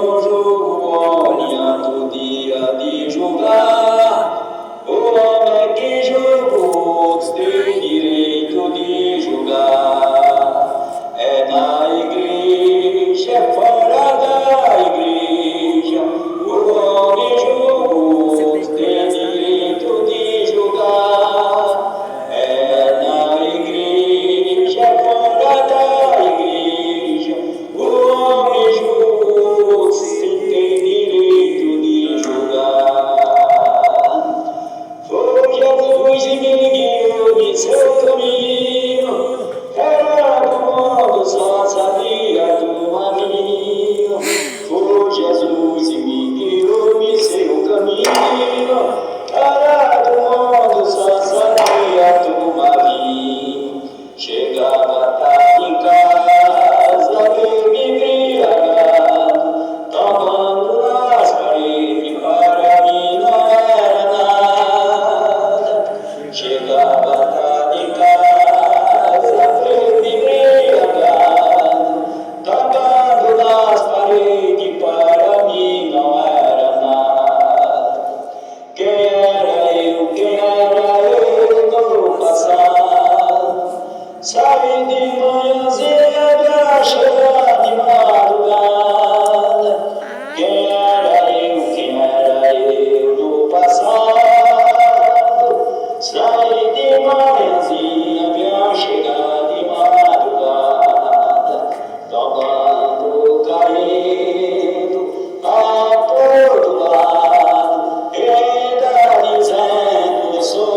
no jogo olha dia de jogar. O homem que jogou tem direito de jogar. É na igreja, é fora da igreja. O homem jogou tem direito de jogar. É na igreja, é fora da igreja. O homem jogou tem direito de jogar. Foi Jesus e me guiou de seu caminho. Era do mundo, só sabia do caminho. Foi Jesus e me guiou de seu caminho. Era do mundo, só sabia do caminho. Chegava tarde em casa, bem embriagado, tomando nas paredes, para mim não era nada. Chegava tarde em casa, bem embriagado, tomando nas paredes, para mim não era nada. Quem era eu no passado? Saí de manhãzinha pra chegar